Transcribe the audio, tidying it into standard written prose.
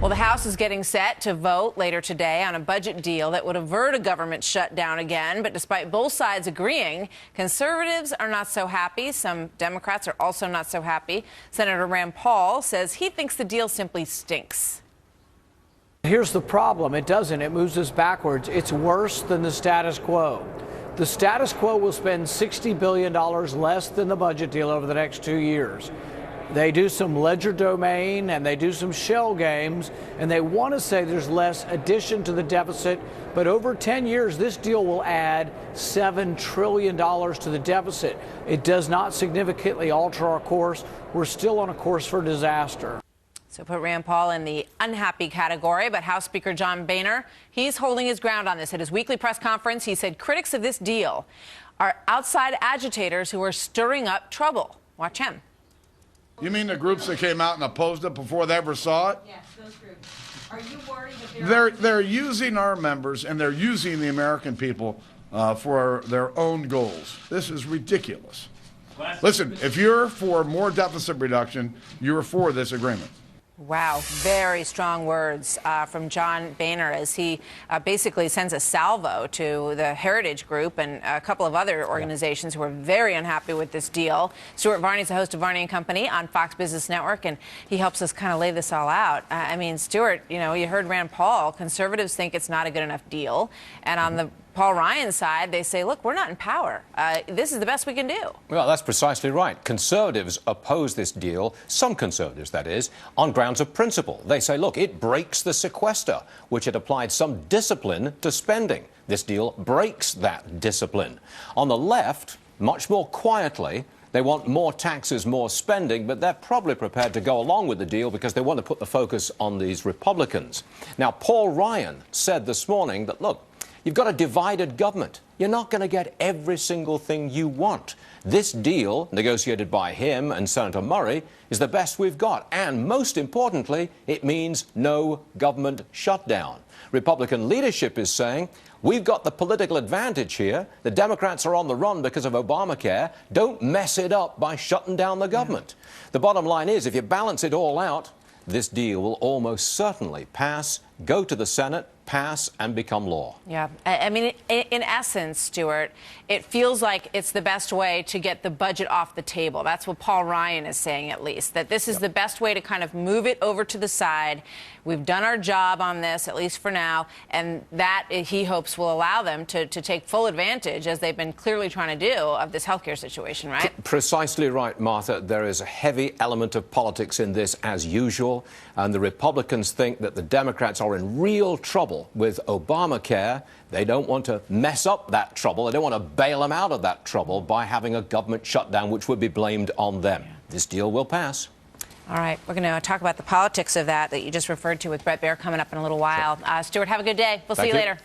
Well, the House is getting set to vote later today on a budget deal that would avert a government shutdown again. But despite both sides agreeing, conservatives are not so happy. Some Democrats are also not so happy. Senator Rand Paul says he thinks the deal simply stinks. Here's the problem. It doesn't. It moves us backwards. It's worse than the status quo. The status quo will spend $60 billion less than the budget deal over the next 2 years. They do some ledger domain and they do some shell games, and they want to say there's less addition to the deficit. But over 10 years, this deal will add $7 trillion to the deficit. It does not significantly alter our course. We're still on a course for disaster. So put Rand Paul in the unhappy category, but House Speaker John Boehner, he's holding his ground on this. At his weekly press conference, he said critics of this deal are outside agitators who are stirring up trouble. Watch him. You mean the groups that came out and opposed it before they ever saw it? Yes, those groups. Are you worried that They're using our members and they're using the American people for their own goals. This is ridiculous. Listen, if you're for more deficit reduction, you're for this agreement. Wow, very strong words from John Boehner as he basically sends a salvo to the Heritage Group and a couple of other organizations who are very unhappy with this deal. Stuart Varney is the host of Varney and Company on Fox Business Network, and he helps us kind of lay this all out. I mean, Stuart, you know, you heard Rand Paul. Conservatives think it's not a good enough deal, and on the Paul Ryan side, they say, look, we're not in power. This is the best we can do. Well, that's precisely right. Conservatives oppose this deal, some conservatives, that is, on grounds of principle. They say, look, it breaks the sequester, which had applied some discipline to spending. This deal breaks that discipline. On the left, much more quietly, they want more taxes, more spending, but they're probably prepared to go along with the deal because they want to put the focus on these Republicans. Now, Paul Ryan said this morning that, look, you've got a divided government. You're not going to get every single thing you want. This deal, negotiated by him and Senator Murray, is the best we've got. And most importantly, it means no government shutdown. Republican leadership is saying, we've got the political advantage here. The Democrats are on the run because of Obamacare. Don't mess it up by shutting down the government. The bottom line is, if you balance it all out, this deal will almost certainly pass, go to the Senate, pass, and become law. Yeah. I mean, in essence, Stuart, it feels like it's the best way to get the budget off the table. That's what Paul Ryan is saying, at least, that this is the best way to kind of move it over to the side. We've done our job on this, at least for now, and that, he hopes, will allow them to take full advantage, as they've been clearly trying to do, of this healthcare situation, right? Precisely right, Martha. There is a heavy element of politics in this, as usual, and the Republicans think that the Democrats are in real trouble with Obamacare. They don't want to mess up that trouble. They don't want to bail them out of that trouble by having a government shutdown, which would be blamed on them. This deal will pass. All right. We're going to talk about the politics of that you just referred to with Bret Baier coming up in a little while. Stuart, have a good day. We'll see you later.